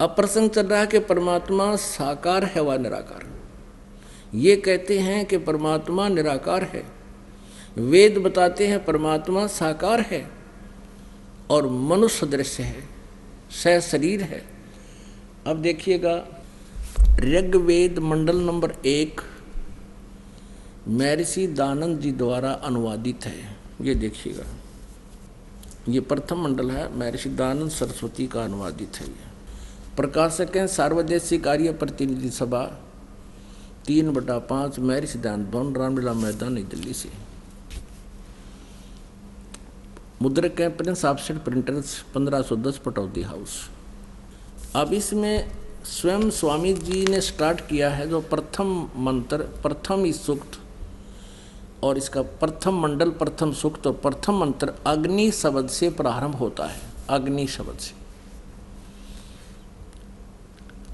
अब प्रसंग चल रहा है कि परमात्मा साकार है व निराकार। ये कहते हैं कि परमात्मा निराकार है, वेद बताते हैं परमात्मा साकार है और मनुष्य दृश्य है, सशरीर है। अब देखिएगा, ऋग्वेद मंडल नंबर 1 महर्षि दानंद जी द्वारा अनुवादित है। ये देखिएगा, ये प्रथम मंडल है, महर्षि दानंद सरस्वती का अनुवादित है। ये प्रकाशक हैं सार्वदेशिक कार्य प्रतिनिधि सभा 3/5 महर्षि दानंद भवन, रामलीला मैदान, नई दिल्ली से। मुद्रक हैं Prince offset printers 1510 Pataudi house. अब इसमें स्वयं स्वामी जी ने स्टार्ट किया है जो प्रथम मंत्र, प्रथम ही सूक्त और इसका प्रथम मंडल, प्रथम सूक्त और प्रथम मंत्र अग्नि शब्द से प्रारंभ होता है। अग्नि शब्द से,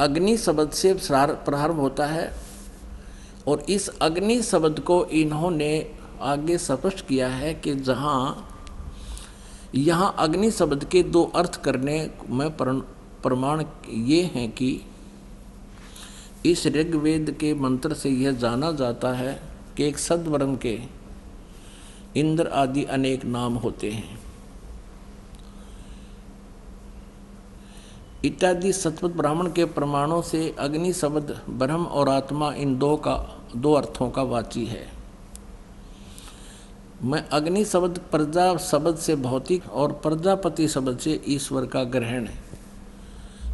अग्नि शब्द से प्रारंभ होता है और इस अग्नि शब्द को इन्होंने आगे स्पष्ट किया है कि यहाँ अग्नि शब्द के 2 अर्थ करने में प्रमाण ये हैं कि इस ऋग्वेद के मंत्र से यह जाना जाता है कि एक सद्वर्ण के इंद्र आदि अनेक नाम होते हैं इत्यादि। सतपथ ब्राह्मण के प्रमाणों से अग्नि शब्द ब्रह्म और आत्मा इन 2 अर्थों का वाची है। मैं अग्नि शब्द प्रजा शब्द से भौतिक और प्रजापति शब्द से ईश्वर का ग्रहण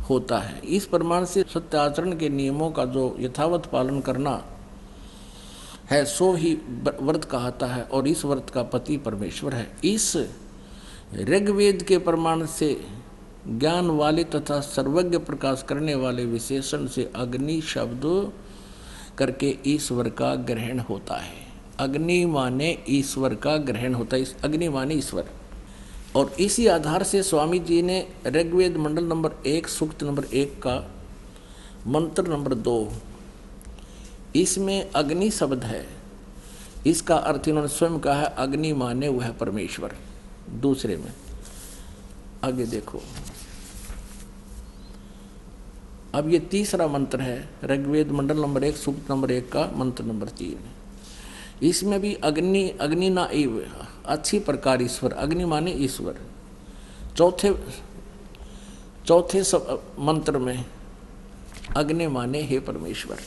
होता है। इस प्रमाण से सत्य आचरण के नियमों का जो यथावत पालन करना है सो ही व्रत कहता है और इस व्रत का पति परमेश्वर है। इस ऋग्वेद के प्रमाण से ज्ञान वाले तथा सर्वज्ञ प्रकाश करने वाले विशेषण से अग्नि शब्द करके ईश्वर का ग्रहण होता है। अग्नि माने ईश्वर का ग्रहण होता है, अग्नि माने ईश्वर। और इसी आधार से स्वामी जी ने ऋग्वेद मंडल नंबर 1 सूक्त नंबर 1 का मंत्र नंबर 2, इसमें अग्नि शब्द है, इसका अर्थ इन्होंने स्वयं कहा है अग्नि माने वह परमेश्वर। दूसरे में आगे देखो, अब ये तीसरा मंत्र है ऋग्वेद मंडल नंबर 1 सूक्त नंबर 1 का मंत्र नंबर 3। इसमें भी अग्नि ना एव अच्छी प्रकार ईश्वर, अग्नि माने ईश्वर। चौथे मंत्र में अग्नि माने हे परमेश्वर।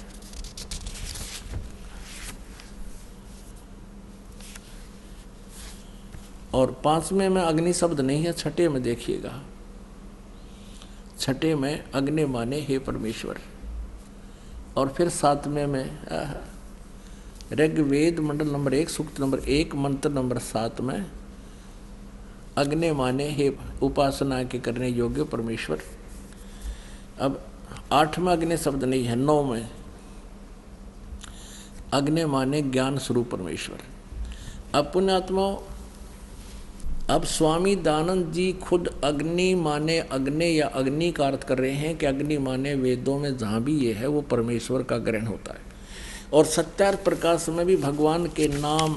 और 5वें में अग्नि शब्द नहीं है, छठे में देखिएगा, छठे में अग्नि माने हे परमेश्वर। और फिर 7वें में ऋग्वेद मंडल नंबर 1 सूक्त नंबर 1 मंत्र नंबर 7 में अग्नि माने हे उपासना के करने योग्य परमेश्वर। अब 8वें अग्नि शब्द नहीं है, 9 में अग्नि माने ज्ञान स्वरूप परमेश्वर। अब पुण्यात्माओं, अब स्वामी दानंद जी खुद अग्नि माने अग्नि या अग्नि का अर्थ कर रहे हैं कि अग्नि माने वेदों में जहाँ भी ये है वो परमेश्वर का ग्रहण होता है। और सत्यार्थ प्रकाश में भी भगवान के नाम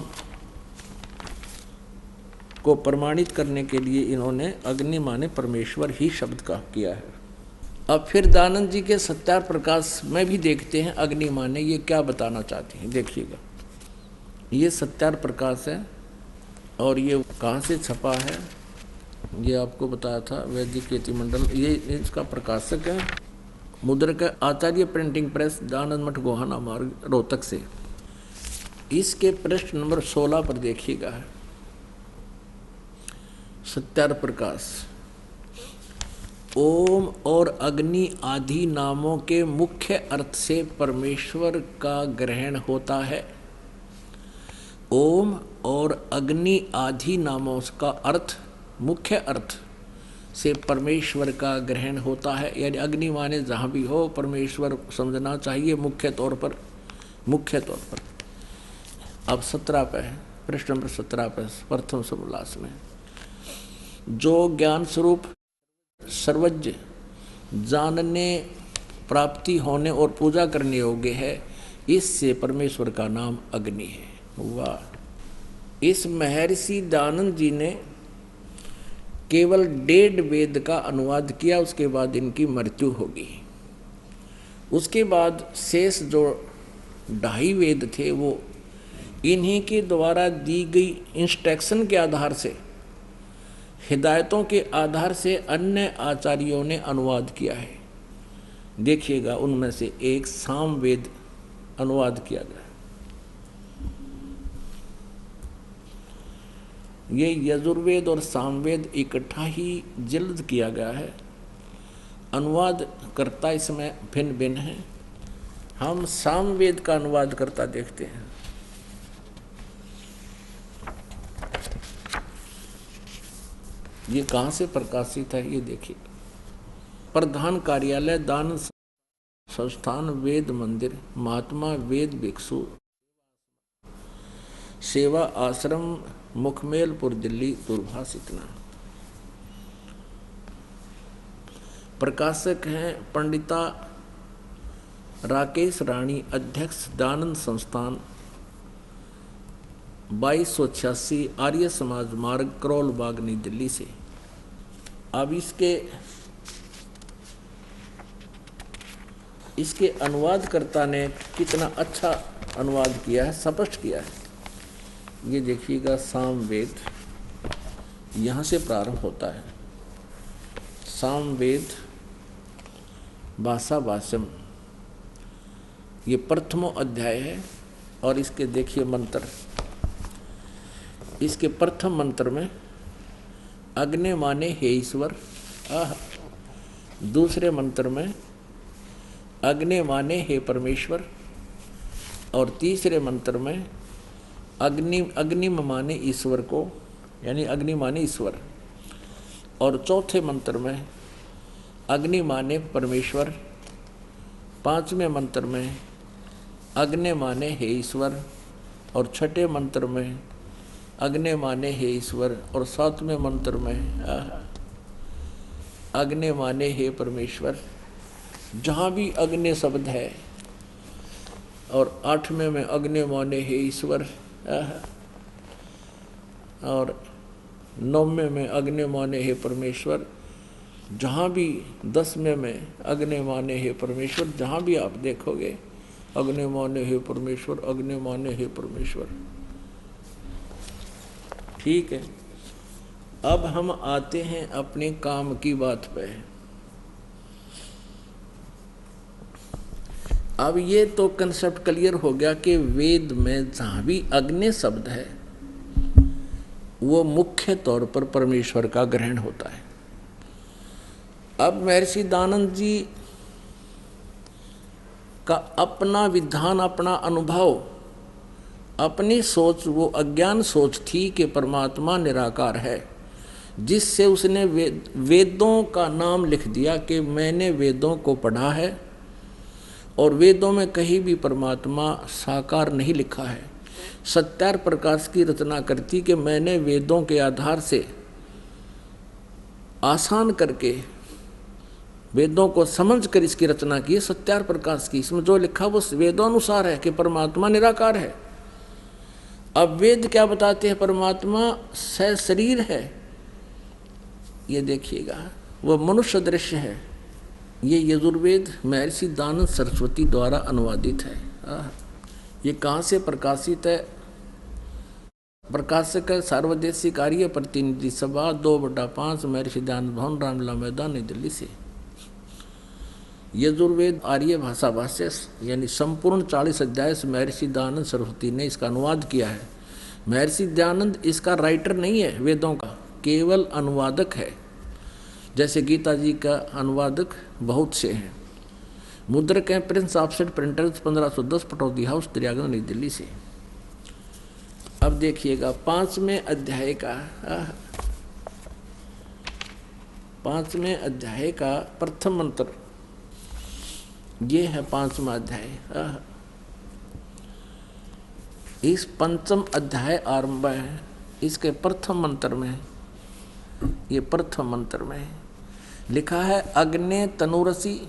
को प्रमाणित करने के लिए इन्होंने अग्नि माने परमेश्वर ही शब्द का किया है। अब फिर दानंद जी के सत्यार्थ प्रकाश में भी देखते हैं अग्नि माने ये क्या बताना चाहते हैं। देखिएगा, ये सत्यार्थ प्रकाश है और ये कहाँ से छपा है ये आपको बताया था, वैदिक कीर्ति मंडल, ये इसका प्रकाशक है मुद्रक आचार्य प्रिंटिंग प्रेस, दानंद मठ गोहाना मार्ग, रोहतक से। इसके पृष्ठ नंबर 16 पर देखिएगा, सत्यार्थ प्रकाश। ओम और अग्नि आदि नामों के मुख्य अर्थ से परमेश्वर का ग्रहण होता है। ओम और अग्नि आदि नामों का अर्थ, मुख्य अर्थ से परमेश्वर का ग्रहण होता है। यानी अग्नि माने जहाँ भी हो परमेश्वर समझना चाहिए मुख्य तौर पर। अब 17 पे है, पृष्ठ नंबर 17 पे प्रथम समोल्लास में, जो ज्ञान स्वरूप सर्वज्ञ जानने, प्राप्ति होने और पूजा करने योग्य है, इससे परमेश्वर का नाम अग्नि है। वाह! इस महर्षि दानंद जी ने केवल 1.5 वेद का अनुवाद किया, उसके बाद इनकी मृत्यु होगी। उसके बाद शेष जो 2.5 वेद थे वो इन्हीं के द्वारा दी गई इंस्ट्रक्शन के आधार से, हिदायतों के आधार से अन्य आचार्यों ने अनुवाद किया है। देखिएगा, उनमें से एक सामवेद अनुवाद किया गया। ये यजुर्वेद और सामवेद इकट्ठा ही जल्द किया गया है। अनुवाद करता इसमें भिन्न भिन्न है। हम सामवेद का अनुवाद करता देखते हैं। ये कहाँ से प्रकाशित है, ये देखिए। प्रधान कार्यालय दान संस्थान वेद मंदिर महात्मा वेद भिक्षु सेवा आश्रम मुखमेलपुर दिल्ली दूरभाष इतना। प्रकाशक हैं पंडिता राकेश रानी, अध्यक्ष दानंद संस्थान 2286 आर्य समाज मार्ग करोल बाग नई दिल्ली से। अब इसके अनुवादकर्ता ने कितना अच्छा अनुवाद किया है, स्पष्ट किया है। ये देखिएगा, सामवेद यहाँ से प्रारंभ होता है। सामवेद भाषा भाष्यम, ये प्रथमो अध्याय है। और इसके देखिए मंत्र, इसके प्रथम मंत्र में अग्नि माने हे ईश्वर, दूसरे मंत्र में अग्नि माने हे परमेश्वर, और तीसरे मंत्र में अग्नि माने ईश्वर को, यानी अग्नि माने ईश्वर, और चौथे मंत्र में अग्नि माने परमेश्वर, पांचवें मंत्र में अग्नि माने हे ईश्वर, और छठे मंत्र में अग्नि माने हे ईश्वर, और सातवें मंत्र में अग्नि माने हे परमेश्वर। जहाँ भी अग्नि शब्द है, और 8वें में अग्नि माने हे ईश्वर, और 9वें में अग्नि माने हे परमेश्वर। जहाँ भी 10वें में अग्नि माने हे परमेश्वर, जहाँ भी आप देखोगे अग्नि माने हे परमेश्वर, अग्नि माने हे परमेश्वर। ठीक है, अब हम आते हैं अपने काम की बात पे। अब ये तो कंसेप्ट क्लियर हो गया कि वेद में जहाँ भी अग्नि शब्द है वो मुख्य तौर पर परमेश्वर का ग्रहण होता है। अब महर्षि दानंद जी का अपना विधान, अपना अनुभव, अपनी सोच, वो अज्ञान सोच थी कि परमात्मा निराकार है, जिससे उसने वेदों का नाम लिख दिया कि मैंने वेदों को पढ़ा है और वेदों में कहीं भी परमात्मा साकार नहीं लिखा है। सत्यार प्रकाश की रचना करती कि मैंने वेदों के आधार से आसान करके वेदों को समझ कर इसकी रचना की। सत्यार प्रकाश की, इसमें जो लिखा वो वेदोनुसार है कि परमात्मा निराकार है। अब वेद क्या बताते हैं, परमात्मा सशरीर है। ये देखिएगा, वो मनुष्य दृश्य है। ये यजुर्वेद महर्षि दानंद सरस्वती द्वारा अनुवादित है। ये कहाँ से प्रकाशित है? प्रकाशक है सार्वदेशिक आर्य प्रतिनिधि सभा 2/5 महर्षि दानंद भवन रामलीला मैदान नई दिल्ली से। यजुर्वेद आर्य भाषा भाष्य यानी संपूर्ण 40 अध्याय से महर्षि दयानंद सरस्वती ने इसका अनुवाद किया है। महर्षि दयानंद इसका राइटर नहीं है वेदों का, केवल अनुवादक है। जैसे गीता जी का अनुवादक बहुत से हैं। मुद्रक हैं Prince offset printers 1510 Pataudi house Daryaganj New Delhi से। अब देखिएगा 5वें अध्याय का प्रथम मंत्र, ये है 5वां अध्याय। इस पंचम अध्याय आरंभ है, इसके प्रथम मंत्र में, ये प्रथम मंत्र में लिखा है अग्ने तनुरसी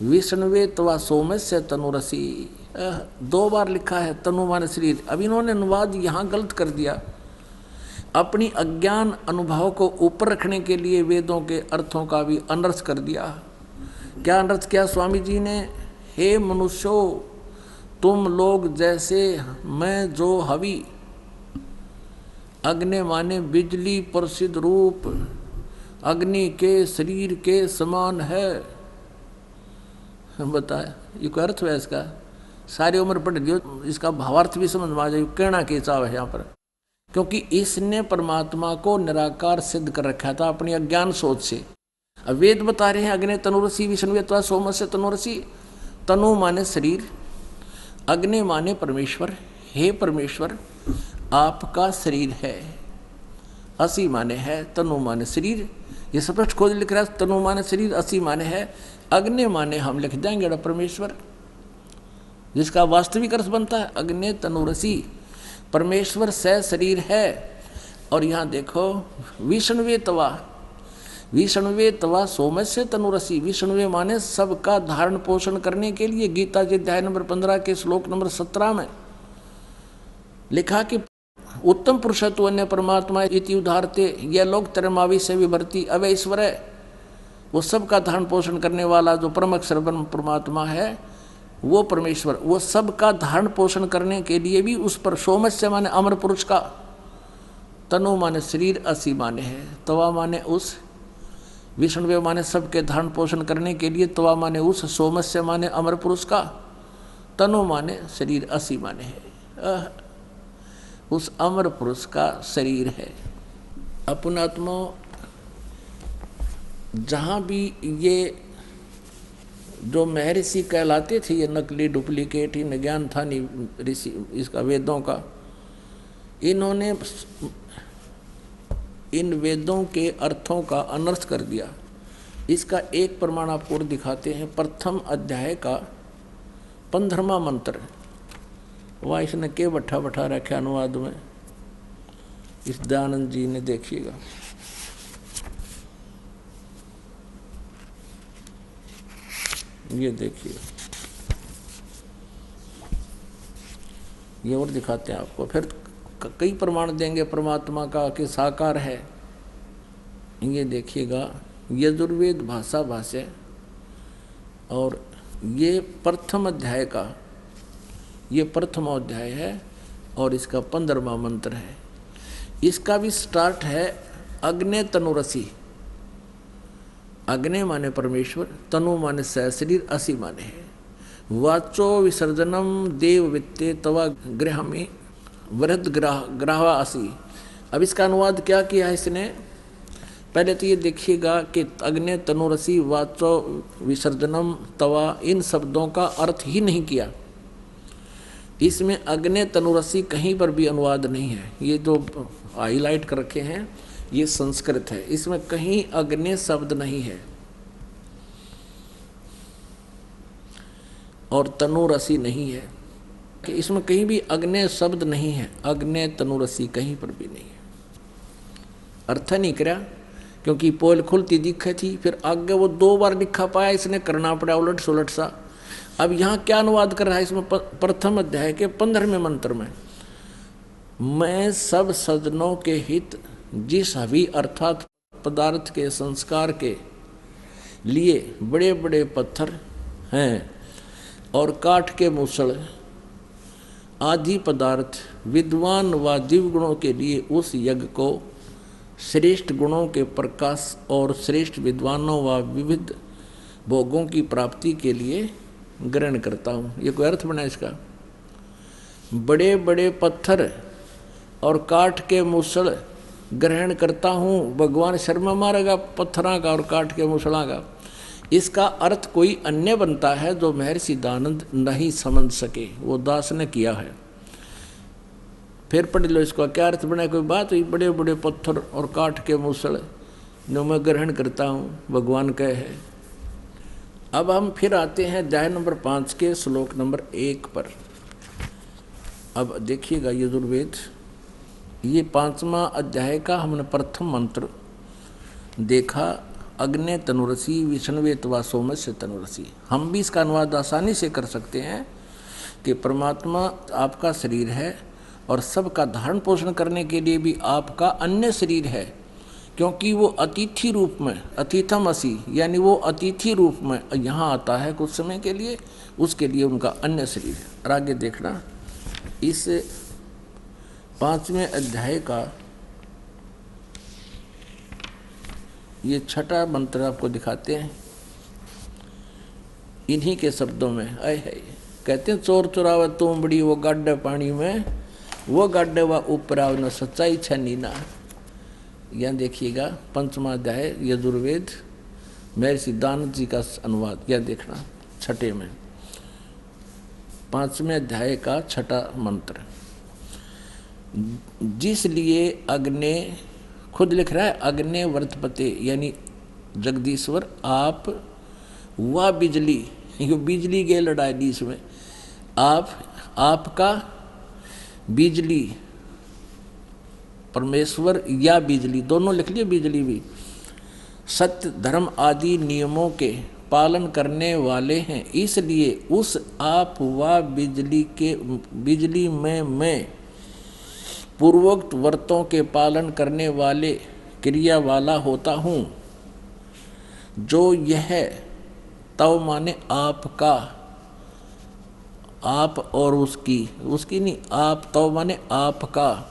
विष्णुवे तवा सोमस्य तनुरसी। 2 बार लिखा है तनु माने शरीर। अब इन्होंने अनुवाद यहाँ गलत कर दिया। अपनी अज्ञान अनुभव को ऊपर रखने के लिए वेदों के अर्थों का भी अनर्थ कर दिया। क्या अनर्थ किया स्वामी जी ने? हे मनुष्यो, तुम लोग जैसे मैं जो हवि, अग्नि माने बिजली प्रसिद्ध रूप, अग्नि के शरीर के समान है। बताया ये कोई अर्थ है इसका? सारी उम्र पढ़ लियो, इसका भावार्थ भी समझ में आ जाए कहना के चाव है यहाँ पर। क्योंकि इसने परमात्मा को निराकार सिद्ध कर रखा था अपनी अज्ञान सोच से। अब वेद बता रहे हैं अग्नि तनुरसी विष्णुवेत्वा सोमस्य तनुरसी। तनु माने शरीर, अग्नि माने परमेश्वर। हे परमेश्वर, आपका शरीर है। असी माने है, तनु माने शरीर। ये स्पष्ट खोज लिख रहा है, तनु माने शरीर, असी माने है। अग्नि माने हम लिख देंगे परमेश्वर, जिसका वास्तविक अर्थ बनता है अग्नि तनुरसी। परमेश्वर से शरीर है। और यहाँ देखो विष्णुवे तवा, विष्णुवे तवा सोमस्य तनुरसी। विष्णुवे माने सबका धारण पोषण करने के लिए। गीता जी अध्याय नंबर 15 के श्लोक नंबर 17 में लिखा कि उत्तम पुरुषत्व अन्य परमात्मा इति उदाहरते, यह लोग तरमावी से विभर्ती अव ईश्वर है। वो सबका धारण पोषण करने वाला जो परम अक्षर ब्रह्म परमात्मा है, वो परमेश्वर, वो सबका धारण पोषण करने के लिए भी उस पर, सोमस्य माने अमर पुरुष का, तनु माने शरीर, असी माने है, तवा माने उस, विष्णुवे माने सबके धारण पोषण करने के लिए, तवा माने उस, सोमस्य माने अमर पुरुष का, तनु माने शरीर, असी माने है उस अमर पुरुष का शरीर है। अपनात्मा जहाँ भी ये जो महर्षि कहलाते थे, ये नकली डुप्लीकेट ही न ज्ञान था नहीं ऋषि इसका वेदों का, इन्होंने इन वेदों के अर्थों का अनर्थ कर दिया। इसका एक प्रमाण आपको और दिखाते हैं। प्रथम अध्याय का 15वां मंत्र, वहाँ इसने के बैठा बैठा रखे अनुवाद में, इस दयानंद जी ने, देखिएगा। ये देखिए, ये और दिखाते हैं आपको। फिर कई प्रमाण देंगे परमात्मा का कि साकार है। ये देखिएगा, यजुर्वेद भाषा भाष्य, और ये प्रथम अध्याय का, ये प्रथम अध्याय है और इसका 15वां मंत्र है। इसका भी स्टार्ट है अग्नि तनुरसी। अग्नि माने परमेश्वर, तनु माने शरीर, असी माने है। वाचो विसर्जनम देव वित्ते तवा गृह में वृद्ध ग्राहवा असी। अब इसका अनुवाद क्या किया है इसने? पहले तो ये देखिएगा कि अग्नि तनुरसी वाचो विसर्जनम तवा, इन शब्दों का अर्थ ही नहीं किया। इसमें अग्नि तनुरसी कहीं पर भी अनुवाद नहीं है। ये जो हाईलाइट कर रखे हैं ये संस्कृत है, इसमें कहीं अग्नि शब्द नहीं है और तनुरसी नहीं है, कि इसमें कहीं भी अग्नि शब्द नहीं है। अग्नि तनुरसी कहीं पर भी नहीं है। अर्थ नहीं करा, क्योंकि पोल खुलती दिखे थी, फिर आगे वो 2 बार लिखा पाया, इसने करना पड़ा उलट सुलट सा। अब यहाँ क्या अनुवाद कर रहा है इसमें? प्रथम अध्याय के 15वें मंत्र में, मैं सब सज्जनों के हित जिस हवि अर्थात पदार्थ के संस्कार के लिए बड़े बड़े पत्थर हैं और काठ के मूसल आदि पदार्थ विद्वान व दिव्य गुणों के लिए उस यज्ञ को श्रेष्ठ गुणों के प्रकाश और श्रेष्ठ विद्वानों व विविध भोगों की प्राप्ति के लिए ग्रहण करता हूँ। ये कोई अर्थ बना इसका? बड़े बड़े पत्थर और काठ के मूसल ग्रहण करता हूँ। भगवान शर्मा मारेगा पत्थरा का और काठ के मूसला का। इसका अर्थ कोई अन्य बनता है जो महर्षि दयानंद नहीं समझ सके, वो दास ने किया है। फिर पढ़ लो इसका क्या अर्थ बना। कोई बात हुई, बड़े बड़े पत्थर और काठ के मूसल जो मैं ग्रहण करता हूँ, भगवान कहे है। अब हम फिर आते हैं अध्याय नंबर 5 के श्लोक नंबर 1 पर। अब देखिएगा यजुर्वेद, ये 5वां अध्याय का हमने प्रथम मंत्र देखा, अग्नि तनुरसी विष्णुवे तवा सोमस्य तनुरसी। हम भी इसका अनुवाद आसानी से कर सकते हैं कि परमात्मा आपका शरीर है और सबका धारण पोषण करने के लिए भी आपका अन्य शरीर है, क्योंकि वो अतिथि रूप में, अतिथम असि, यानी वो अतिथि रूप में यहाँ आता है कुछ समय के लिए, उसके लिए उनका अन्य शरीर है। और आगे देखना, इस 5वें अध्याय का ये छठा मंत्र आपको दिखाते हैं इन्हीं के शब्दों में। आए है, कहते हैं चोर चुरावे तुम बड़ी वो गाड्डे पानी में, वो गाड्डे व ऊपर आव न सच्चाई छनी ना। यहाँ देखिएगा 5वां अध्याय यजुर्वेद, महर्षि दानव जी का अनुवाद। यह देखना छठे में 5वें अध्याय का छठा मंत्र। जिसलिए अग्ने, खुद लिख रहा है अग्ने वर्तपते, यानी जगदीश्वर आप, वह बिजली, ये बिजली के लड़ाई दी इसमें, आप, आपका बिजली, परमेश्वर या बिजली, दोनों लिख लिए, बिजली भी, सत्य धर्म आदि नियमों के पालन करने वाले हैं। इसलिए उस आप व बिजली में मैं पूर्वोक्त व्रतों के पालन करने वाले क्रिया वाला होता हूँ। जो यह तव माने आपका, आप और उसकी नहीं, आप तव माने आपका,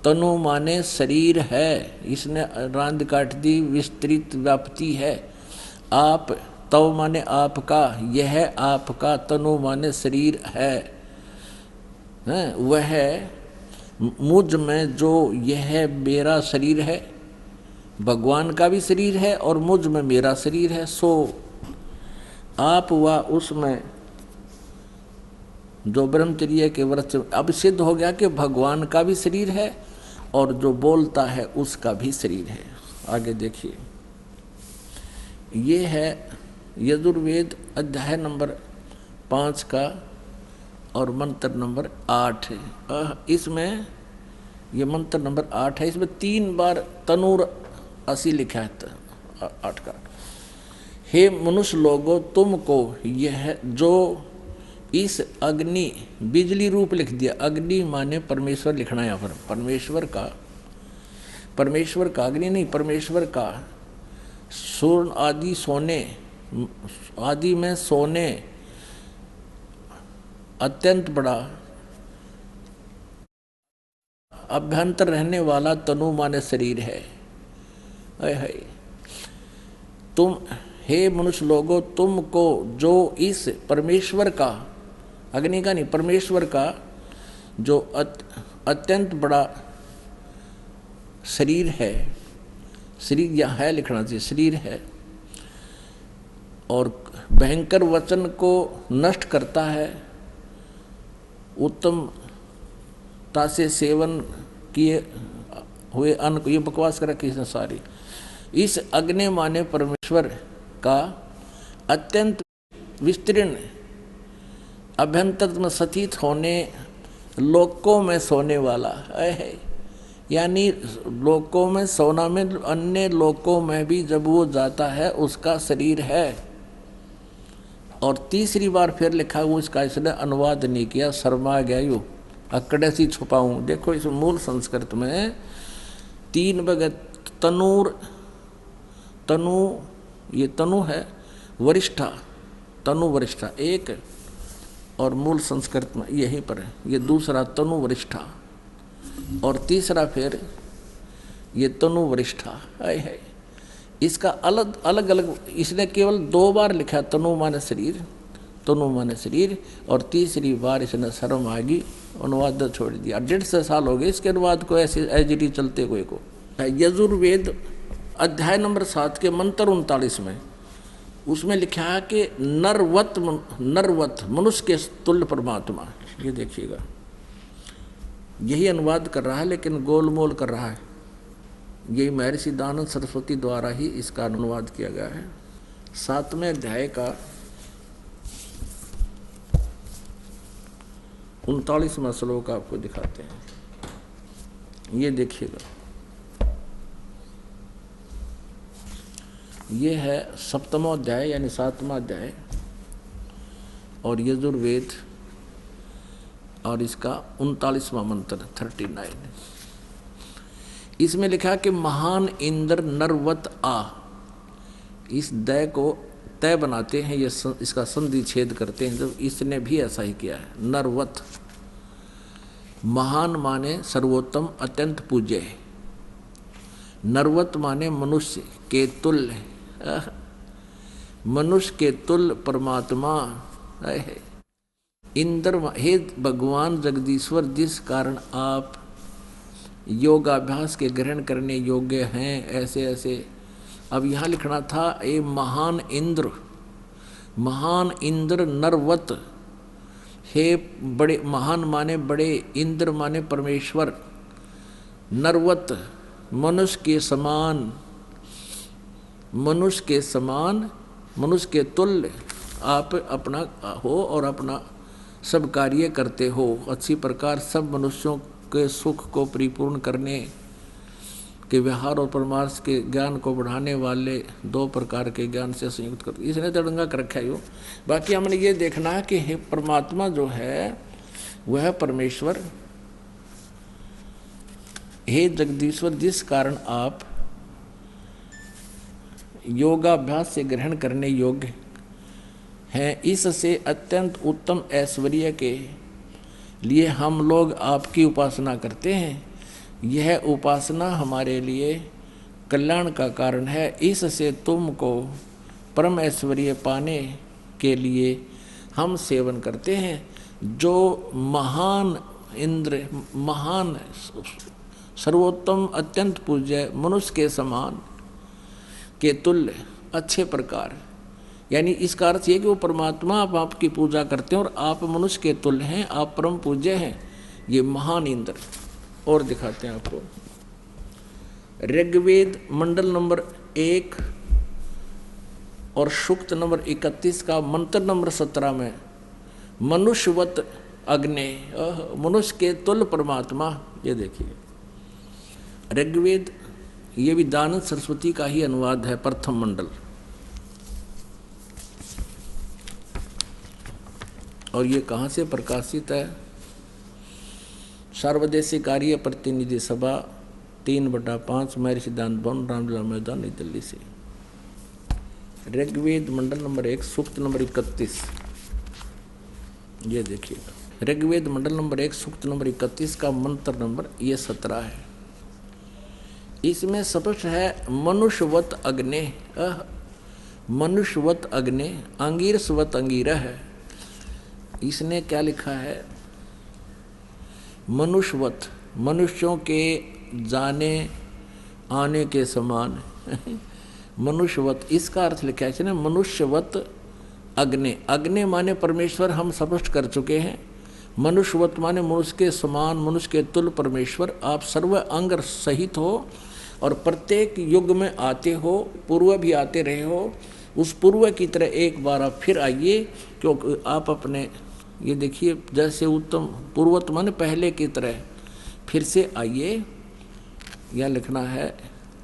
तनु माने शरीर है, इसने रांद काट दी, विस्तृत व्याप्ति है। आप तव माने आपका, यह आपका, तनु माने शरीर है, वह मुझ में जो यह मेरा शरीर है, भगवान का भी शरीर है और मुझ में मेरा शरीर है। सो आप व उसमें जो ब्रह्मचर्य के व्रत, अब सिद्ध हो गया कि भगवान का भी शरीर है और जो बोलता है उसका भी शरीर है। आगे देखिए, ये है यजुर्वेद अध्याय नंबर 5 का और मंत्र नंबर 8 है। इसमें ये मंत्र नंबर 8 है, इसमें 3 बार तनुर असि लिखा है 8 का। हे मनुष्य लोगों, तुमको यह जो इस अग्नि, बिजली रूप लिख दिया, अग्नि माने परमेश्वर लिखना है यहाँ पर, परमेश्वर का अग्नि नहीं, परमेश्वर का स्वर्ण आदि सोने आदि में सोने अत्यंत बड़ा अभ्यंतर रहने वाला तनु माने शरीर है। तुम हे मनुष्य लोगों, तुमको जो इस परमेश्वर का, अग्नि का नहीं, परमेश्वर का जो अत्यंत बड़ा शरीर है, शरीर यहाँ है लिखना चाहिए, शरीर है, और भयंकर वचन को नष्ट करता है, उत्तमता से सेवन किए हुए अन्न को, ये बकवास कर रखी इसने सारी। इस अग्नि माने परमेश्वर का अत्यंत विस्तीर्ण अभ्यंतर में स्थित होने, लोकों में सोने वाला है, यानी लोकों में सोना में, अन्य लोकों में भी जब वो जाता है उसका शरीर है। और तीसरी बार फिर लिखा हुआ, इसका इसने अनुवाद नहीं किया, शर्मा गया यू अकड़े सी छुपाऊं। देखो इस मूल संस्कृत में 3 भगत तनूर, तनु, ये तनु है, वरिष्ठा, तनु वरिष्ठा एक, और मूल संस्कृत में यहीं पर है, ये दूसरा तनु वरिष्ठा, और तीसरा फिर ये तनु वरिष्ठा है। इसका अलग अलग इसने केवल 2 बार लिखा, तनु माने शरीर, तनु माने शरीर, और तीसरी बार इसने शर्म आगी अनुवाद छोड़ दिया। 150 साल हो गए इसके अनुवाद को ऐसे एजरी चलते हुए को। यजुर्वेद अध्याय नंबर 7 के मंत्र 39 में उसमें लिखा है कि नरवत मनुष्य के तुल्य परमात्मा। ये देखिएगा, यही अनुवाद कर रहा है लेकिन गोलमोल कर रहा है। यही महर्षि दानंद सरस्वती द्वारा ही इसका अनुवाद किया गया है। 7वें अध्याय का 39वां श्लोक आपको दिखाते हैं। ये देखिएगा, ये है 7वां अध्याय यानी 7वां अध्याय और यजुर्वेद और इसका 39वां मंत्र 39। इसमें लिखा कि महान इंद्र नरवत आ, इस दय को तय बनाते हैं, ये इसका संधि छेद करते हैं, तो इसने भी ऐसा ही किया है। नरवत महान माने सर्वोत्तम अत्यंत पूज्य है, नरवत माने मनुष्य के तुल्य, मनुष्य के तुल्य परमात्मा है। इंद्र हे भगवान जगदीश्वर, जिस कारण आप योगाभ्यास के ग्रहण करने योग्य हैं, ऐसे ऐसे। अब यहाँ लिखना था ए महान इंद्र, महान इंद्र नरवत, हे बड़े, महान माने बड़े, इंद्र माने परमेश्वर, नरवत मनुष्य के समान, मनुष्य के समान, मनुष्य के तुल्य आप अपना हो और अपना सब कार्य करते हो अच्छी प्रकार। सब मनुष्यों के सुख को परिपूर्ण करने के व्यवहार और परमार्थ के ज्ञान को बढ़ाने वाले 2 प्रकार के ज्ञान से संयुक्त करते, इसने तड़ंगा कर रखा है यो। बाकी हमने ये देखना है कि हे परमात्मा जो है वह परमेश्वर, हे जगदीश्वर, जिस कारण आप योगाभ्यास से ग्रहण करने योग्य हैं, इससे अत्यंत उत्तम ऐश्वर्य के लिए हम लोग आपकी उपासना करते हैं। यह उपासना हमारे लिए कल्याण का कारण है। इससे तुमको परम ऐश्वर्य पाने के लिए हम सेवन करते हैं। जो महान इंद्र, महान सर्वोत्तम अत्यंत पूज्य, मनुष्य के समान के तुल्य अच्छे प्रकार, यानी इसका अर्थ ये कि वो परमात्मा आप आपकी पूजा करते हैं और आप मनुष्य के तुल्य हैं, आप परम पूज्य हैं, ये महान इंद्र। और दिखाते हैं आपको ऋग्वेद मंडल नंबर 1 और सूक्त नंबर 31 का मंत्र नंबर 17 में मनुष्यवत अग्नि, मनुष्य के तुल्य परमात्मा। ये देखिए ऋग्वेद, ये भी दानंद सरस्वती का ही अनुवाद है, प्रथम मंडल। और ये कहाँ से प्रकाशित है? सर्वदेशी कार्य प्रतिनिधि सभा 3/5 महर्षि दान भवन, रामलीला मैदान, नई दिल्ली से। ऋग्वेद मंडल नंबर 1 सूक्त नंबर 31। ये देखिएगा ऋग्वेद मंडल नंबर 1 सूक्त नंबर 31 का मंत्र नंबर ये 17 है। इसमें स्पष्ट है मनुष्यवत अग्नि, मनुष्यवत अग्नि, अंगीरसवत अंगीरा है। इसने क्या लिखा है? मनुष्यवत, मनुष्यों के जाने आने के समान मनुष्यवत, इसका अर्थ लिखा है इसने मनुष्यवत अग्नि। अग्नि माने परमेश्वर, हम स्पष्ट कर चुके हैं। मनुष्यवत माने मनुष्य के समान, मनुष्य के तुल्य परमेश्वर। आप सर्व अंग सहित हो और प्रत्येक युग में आते हो, पूर्व भी आते रहे हो। उस पूर्व की तरह एक बार आप फिर आइए, क्योंकि आप अपने, ये देखिए जैसे उत्तम पूर्वत माने पहले की तरह फिर से आइए। यह लिखना है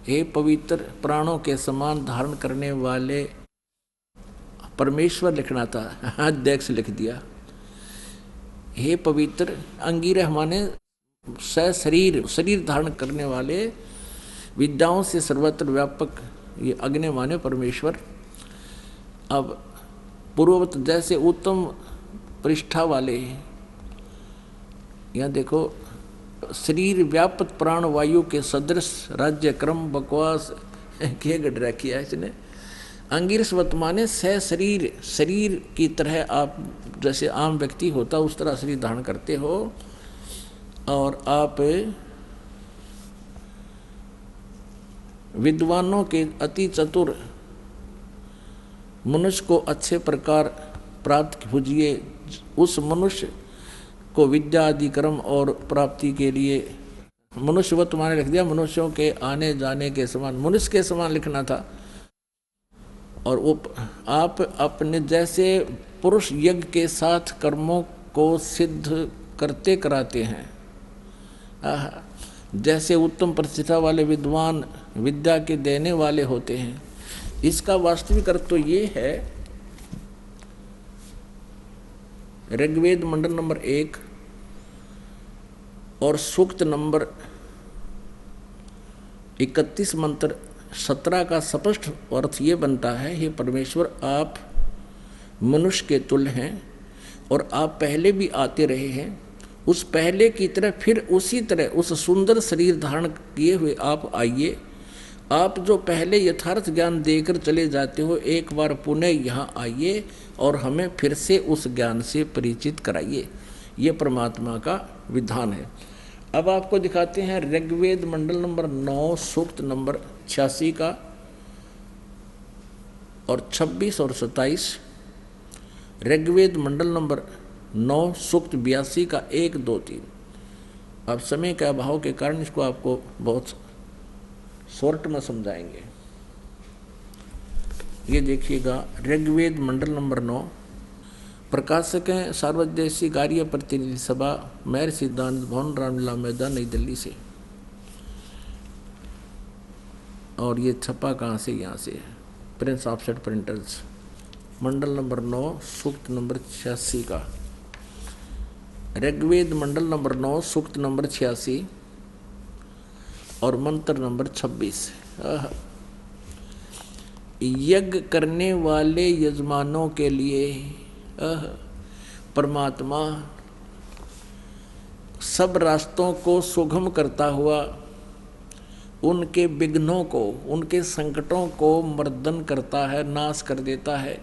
हे पवित्र प्राणों के समान धारण करने वाले परमेश्वर, लिखना था, अध्यक्ष लिख दिया। हे पवित्र अंगीरह माने शरीर, शरीर धारण करने वाले, विद्याओं से सर्वत्र व्यापक, ये अग्नि माने परमेश्वर। अब पूर्ववत जैसे उत्तम पृष्ठा वाले, यहाँ देखो शरीर व्यापक प्राण वायु के सदृश राज्य क्रम बकवास के गडरा किया है इसने। अंगिरसवत माने सह शरीर, शरीर की तरह आप जैसे आम व्यक्ति होता उस तरह शरीर धारण करते हो और आप विद्वानों के अति चतुर मनुष्य को अच्छे प्रकार प्राप्त कीजिए। उस मनुष्य को विद्या आदि कर्म और प्राप्ति के लिए मनुष्यवत माने लिख दिया, मनुष्यों के आने जाने के समान, मनुष्य के समान लिखना था। और वो आप अपने जैसे पुरुष यज्ञ के साथ कर्मों को सिद्ध करते कराते हैं, जैसे उत्तम प्रतिष्ठा वाले विद्वान विद्या के देने वाले होते हैं। इसका वास्तविक अर्थ तो ये है, ऋग्वेद मंडल नंबर 1 और सूक्त नंबर 31 मंत्र 17 का स्पष्ट अर्थ ये बनता है, हे परमेश्वर आप मनुष्य के तुल्य हैं और आप पहले भी आते रहे हैं, उस पहले की तरह फिर उसी तरह उस सुंदर शरीर धारण किए हुए आप आइए। आप जो पहले यथार्थ ज्ञान देकर चले जाते हो, एक बार पुनः यहाँ आइए और हमें फिर से उस ज्ञान से परिचित कराइए। ये परमात्मा का विधान है। अब आपको दिखाते हैं ऋग्वेद मंडल नंबर 9 सूक्त नंबर 86 का और 26 और 27, ऋग्वेद मंडल नंबर 9 सूक्त 82 का 1, 2, 3। अब समय के अभाव के कारण इसको आपको बहुत शॉर्ट में समझाएंगे। ये देखिएगा ऋग्वेद मंडल नंबर 9, प्रकाशक हैं सार्वदेशी कार्य प्रतिनिधि सभा, महर्षि सिद्धांत भवन, रामलीला मैदान, नई दिल्ली से। और ये छपा कहाँ से? यहाँ से है, प्रिंस ऑफसेट प्रिंटर्स, मंडल नंबर 9 सूक्त नंबर 86 का। ऋग्वेद मंडल नंबर 9 सूक्त नंबर 86 और मंत्र नंबर 26। यज्ञ करने वाले यजमानों के लिए परमात्मा सब रास्तों को सुगम करता हुआ उनके विघ्नों को, उनके संकटों को मर्दन करता है, नाश कर देता है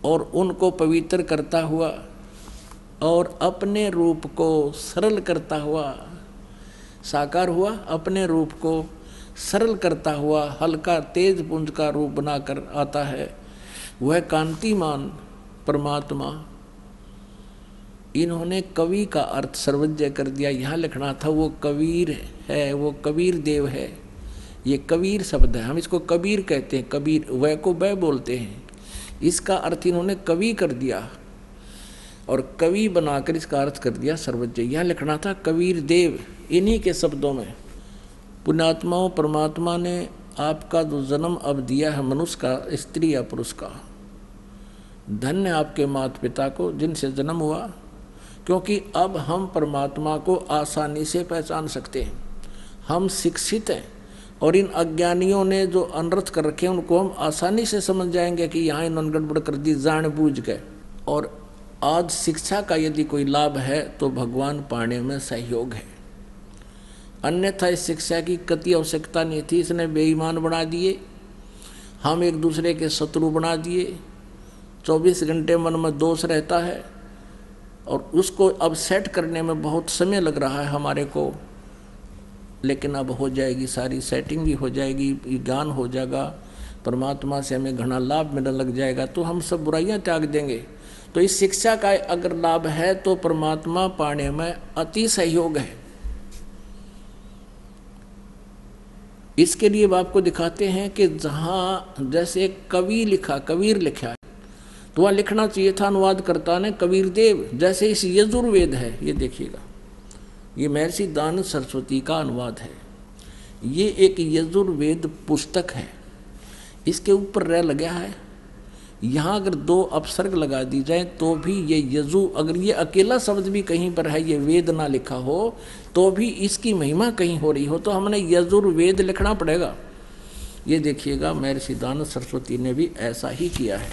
और उनको पवित्र करता हुआ और अपने रूप को सरल करता हुआ, साकार हुआ, अपने रूप को सरल करता हुआ हल्का तेज पुंज का रूप बनाकर आता है। वह कांतिमान परमात्मा। इन्होंने कवि का अर्थ सर्वज्ञ कर दिया। यहाँ लिखना था वो कबीर है, वो कबीर देव है। ये कबीर शब्द है, हम इसको कबीर कहते हैं, कबीर वह को वह बोलते हैं। इसका अर्थ इन्होंने कवि कर दिया और कवि बनाकर इसका अर्थ कर दिया सर्वज्ञ। यहाँ लिखना था कबीर देव। इन्हीं के शब्दों में पुण्यात्माओं, परमात्मा ने आपका जो जन्म अब दिया है मनुष्य का, स्त्री या पुरुष का, धन्य आपके माता पिता को जिनसे जन्म हुआ, क्योंकि अब हम परमात्मा को आसानी से पहचान सकते हैं। हम शिक्षित हैं और इन अज्ञानियों ने जो अनर्थ कर रखे हैं उनको हम आसानी से समझ जाएंगे कि यहाँ इन्होंने गड़बड़ कर दी जानबूझ के। और आज शिक्षा का यदि कोई लाभ है तो भगवान पाने में सहयोग है, अन्यथा इस शिक्षा की कति आवश्यकता नहीं थी। इसने बेईमान बना दिए, हम एक दूसरे के शत्रु बना दिए। 24 घंटे मन में दोष रहता है और उसको अब सेट करने में बहुत समय लग रहा है हमारे को, लेकिन अब हो जाएगी, सारी सेटिंग भी हो जाएगी, ज्ञान हो जाएगा, परमात्मा से हमें घना लाभ मिलने लग जाएगा, तो हम सब बुराइयां त्याग देंगे। तो इस शिक्षा का अगर लाभ है तो परमात्मा पाने में अति सहयोग है। इसके लिए आपको दिखाते हैं कि जहाँ जैसे कवि लिखा, कबीर लिखा है, तो वहाँ लिखना चाहिए था अनुवादकर्ता ने कबीर देव। जैसे इस यजुर्वेद है, ये देखिएगा, ये महर्षि दानंद सरस्वती का अनुवाद है। ये एक यजुर्वेद पुस्तक है, इसके ऊपर रह लगा है। यहाँ अगर 2 अपसर्ग लगा दी जाए तो भी ये यजु, अगर ये अकेला शब्द भी कहीं पर है, ये वेद ना लिखा हो, तो भी इसकी महिमा कहीं हो रही हो, तो हमने यजुर्वेद लिखना पड़ेगा। ये देखिएगा महर्षि दानंद सरस्वती ने भी ऐसा ही किया है।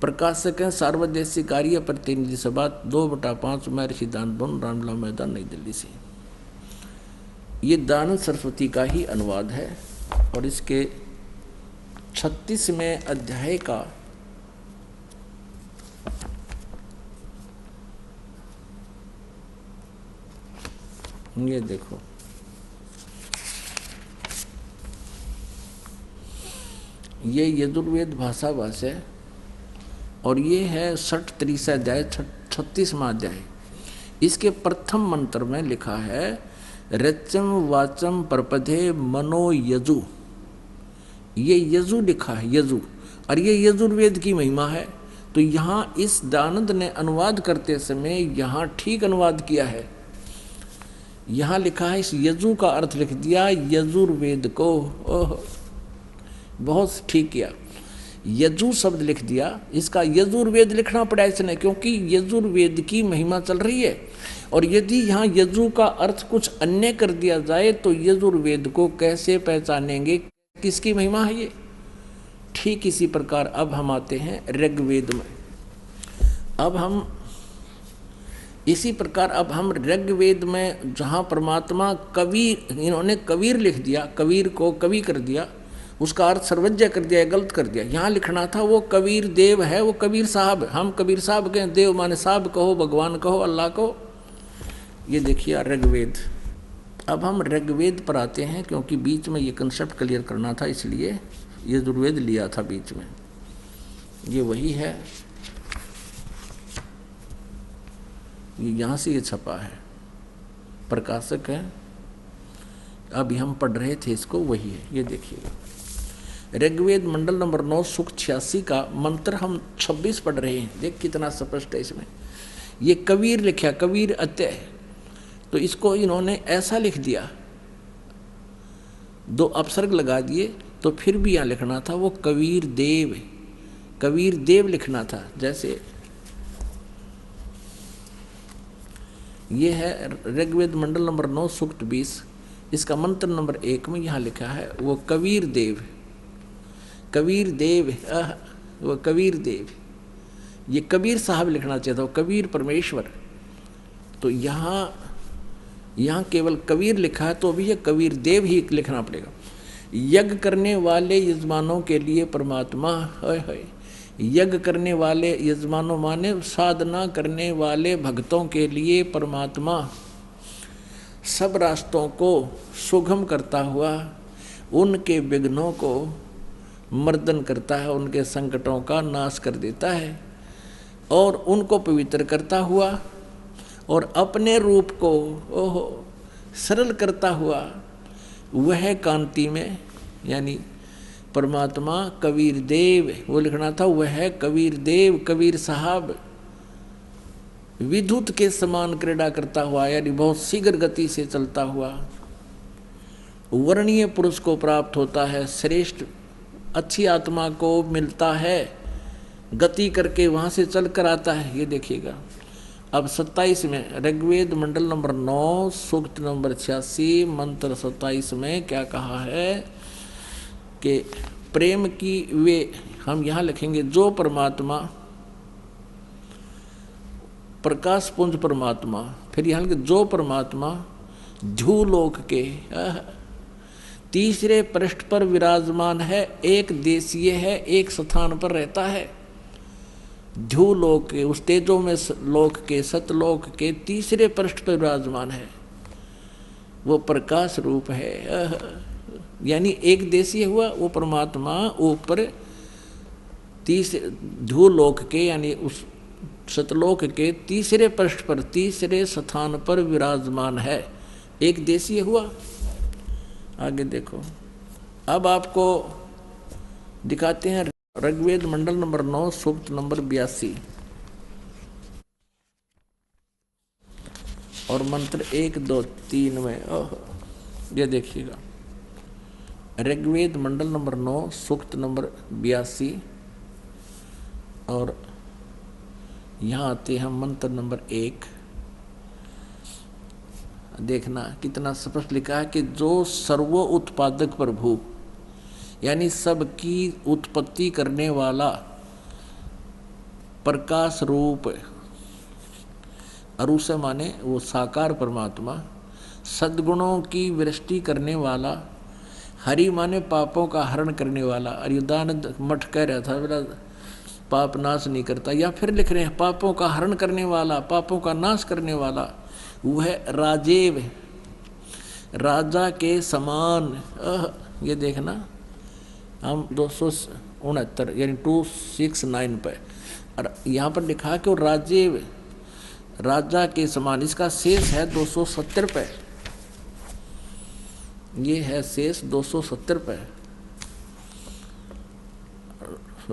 प्रकाशक हैं सार्वदेशी कार्य प्रतिनिधि सभा, 2/5, महर्षि दानंद भवन, रामलीला मैदान, नई दिल्ली से। ये दानंद सरस्वती का ही अनुवाद है और इसके 36वें अध्याय का ये देखो, ये यजुर्वेद भाषा है और ये है 63 अध्याय, 36वां अध्याय। इसके प्रथम मंत्र में लिखा है रचम वाचम परपधे मनो यजु। ये यजु लिखा है, यजु, और ये यजुर्वेद की महिमा है। तो यहाँ इस दानंद ने अनुवाद करते समय यहाँ ठीक अनुवाद किया है। यहाँ लिखा है, इस यजु का अर्थ लिख दिया यजुर्वेद को। ओह, बहुत ठीक किया। यजु शब्द लिख दिया, इसका यजुर्वेद लिखना पड़ा इसने, क्योंकि यजुर्वेद की महिमा चल रही है। और यदि यहाँ यजु का अर्थ कुछ अन्य कर दिया जाए तो यजुर्वेद को कैसे पहचानेंगे, किसकी महिमा है ये। ठीक इसी प्रकार अब हम आते हैं ऋग्वेद में। अब हम इसी प्रकार अब हम ऋग्वेद में जहाँ परमात्मा कबीर, इन्होंने कबीर लिख दिया, कबीर को कवि कर दिया, उसका अर्थ सर्वज्ञ कर दिया, गलत कर दिया। यहाँ लिखना था वो कबीर देव है, वो कबीर साहब, हम कबीर साहब के, देव माने साहब कहो, भगवान कहो, अल्लाह कहो। ये देखिए ऋग्वेद। अब हम ऋग्वेद पर आते हैं, क्योंकि बीच में ये कंसेप्ट क्लियर करना था, इसलिए यजुर्वेद लिया था बीच में। ये वही है, ये यहाँ से ये छपा है, प्रकाशक है। अभी हम पढ़ रहे थे इसको, वही है। ये देखिएगा ऋग्वेद मंडल नंबर 9 सूक्त 86 का मंत्र हम 26 पढ़ रहे हैं। देख कितना स्पष्ट है इसमें। ये कबीर लिखा, कबीर अत्यय, तो इसको इन्होंने ऐसा लिख दिया, 2 अपसर्ग लगा दिए, तो फिर भी यहाँ लिखना था वो कबीर देव, कबीर देव लिखना था। जैसे ये है ऋग्वेद मंडल नंबर 9 सूक्त 20, इसका मंत्र नंबर 1 में यहाँ लिखा है वो कबीर देव, कबीर देव, वो कबीर देव। ये कबीर साहब लिखना चाहिए था, वो कबीर परमेश्वर। तो यहाँ केवल कबीर लिखा है, तो अभी ये कबीर देव ही लिखना पड़ेगा। यज्ञ करने वाले यजमानों के लिए परमात्मा, है यज्ञ करने वाले यजमानों माने साधना करने वाले भक्तों के लिए परमात्मा सब रास्तों को सुगम करता हुआ उनके विघ्नों को मर्दन करता है, उनके संकटों का नाश कर देता है और उनको पवित्र करता हुआ और अपने रूप को सरल करता हुआ वह कांति में, यानी परमात्मा कबीर देव, वो लिखना था वह कबीर देव, कबीर साहब विद्युत के समान क्रीड़ा करता हुआ, यानी बहुत शीघ्र गति से चलता हुआ वर्णीय पुरुष को प्राप्त होता है, श्रेष्ठ अच्छी आत्मा को मिलता है, गति करके वहाँ से चल कर आता है। ये देखिएगा अब 27 में ऋग्वेद मंडल नंबर 9 सूक्त नंबर 86 मंत्र 27 में क्या कहा है कि प्रेम की वे, हम यहाँ लिखेंगे जो परमात्मा प्रकाश पुंज परमात्मा, फिर यहाँ लिखेंगे जो परमात्मा ध्युलोक के तीसरे पृष्ठ पर विराजमान है, एक देशीय है, एक स्थान पर रहता है। ध्युलोक के, उस तेजो में लोक के, सतलोक के तीसरे पृष्ठ पर विराजमान है, वो प्रकाश रूप है, यानी एक देशीय हुआ वो परमात्मा ऊपर तीसरे ध्युलोक के, यानी उस सतलोक के तीसरे पृष्ठ पर, तीसरे स्थान पर विराजमान है, एक देशीय हुआ। आगे देखो, अब आपको दिखाते हैं ऋग्वेद मंडल नंबर 9 सूक्त नंबर 82 और मंत्र 1, 2, 3 में। ये देखिएगा ऋग्वेद मंडल नंबर 9 सूक्त नंबर 82 और यहाँ आते हैं मंत्र नंबर 1। देखना कितना स्पष्ट लिखा है कि जो सर्व उत्पादक प्रभु, यानी सबकी उत्पत्ति करने वाला प्रकाश रूप, अरु से माने वो साकार परमात्मा, सद्गुणों की वृष्टि करने वाला, हरि माने पापों का हरण करने वाला। अरियुदानंद मठ कह रहा था मेरा पाप नाश नहीं करता, या फिर लिख रहे हैं पापों का हरण करने वाला, पापों का नाश करने वाला, वह राजेव, राजा के समान। ये देखना हम 269 यानी 269 पे, और यहाँ पर लिखा है कि वो राजेव, राजा के समान। इसका शेष है 270 पे, ये है शेष 270 पे।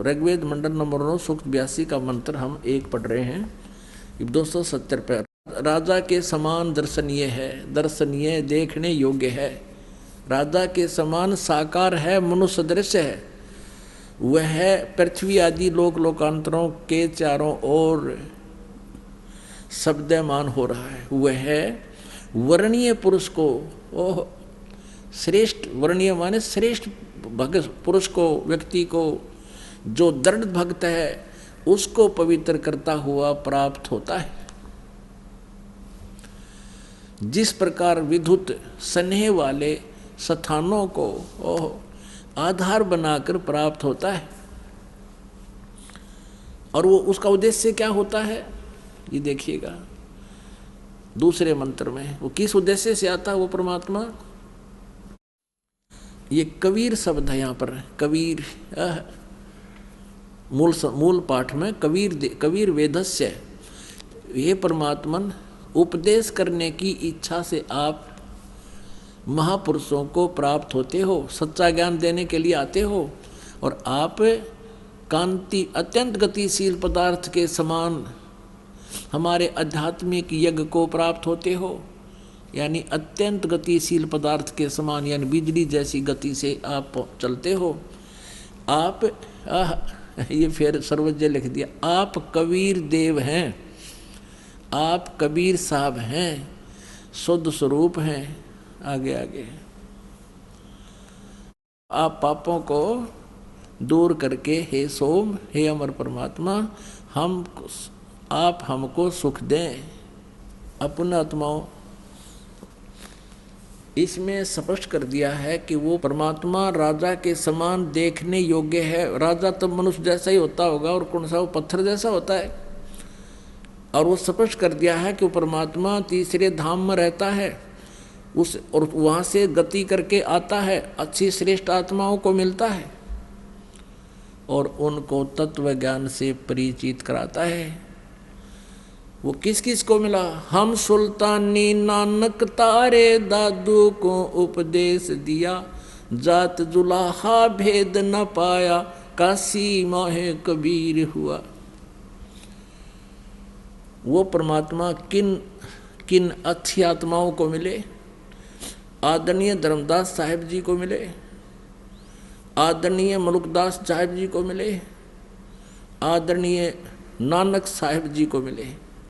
ऋग्वेद मंडल नंबर 9 सूक्त 82 का मंत्र हम 1 पढ़ रहे हैं, 270 पे। राजा के समान दर्शनीय है, दर्शनीय देखने योग्य है, राजा के समान साकार है, मनुष्य दृश्य है, वह पृथ्वी आदि लोक लोकांतरों के चारों ओर शब्दमान हो रहा है। वह वर्णीय पुरुष को, ओह श्रेष्ठ, वर्णीय माने श्रेष्ठ भक्त पुरुष को, व्यक्ति को, जो दृढ़ भक्त है उसको पवित्र करता हुआ प्राप्त होता है। जिस प्रकार विद्युत स्नेह वाले स्थानों को आधार बनाकर प्राप्त होता है, और वो उसका उद्देश्य क्या होता है ये देखिएगा दूसरे मंत्र में। वो किस उद्देश्य से आता है वो परमात्मा, ये कबीर शब्द है यहाँ पर। कबीर मूल पाठ में कबीर वेदस्य, ये परमात्मन उपदेश करने की इच्छा से आप महापुरुषों को प्राप्त होते हो, सच्चा ज्ञान देने के लिए आते हो, और आप कांति अत्यंत गतिशील पदार्थ के समान हमारे आध्यात्मिक यज्ञ को प्राप्त होते हो। यानी अत्यंत गतिशील पदार्थ के समान, यानी बिजली जैसी गति से आप चलते हो। आप ये फिर सर्वज्ञ लिख दिया, आप कबीर देव हैं, आप कबीर साहब हैं, शुद्ध स्वरूप हैं। आगे आगे आप पापों को दूर करके, हे सोम, हे अमर परमात्मा, आप हमको सुख दें अपना आत्माओं। इसमें स्पष्ट कर दिया है कि वो परमात्मा राजा के समान देखने योग्य है। राजा तो मनुष्य जैसा ही होता होगा, और कौन सा वो पत्थर जैसा होता है। और वो स्पष्ट कर दिया है कि वो परमात्मा तीसरे धाम में रहता है, और वहाँ से गति करके आता है, अच्छी श्रेष्ठ आत्माओं को मिलता है और उनको तत्व ज्ञान से परिचित कराता है। वो किस किस को मिला? हम सुल्तानी नानक तारे दादू को उपदेश दिया, जात जुलाहा भेद न पाया, काशी माहे कबीर हुआ। वो परमात्मा किन किन अच्छी आत्माओं को मिले? आदरणीय धर्मदास साहिब जी को मिले, आदरणीय मलुकदास साहिब जी को मिले, आदरणीय नानक साहिब जी को मिले।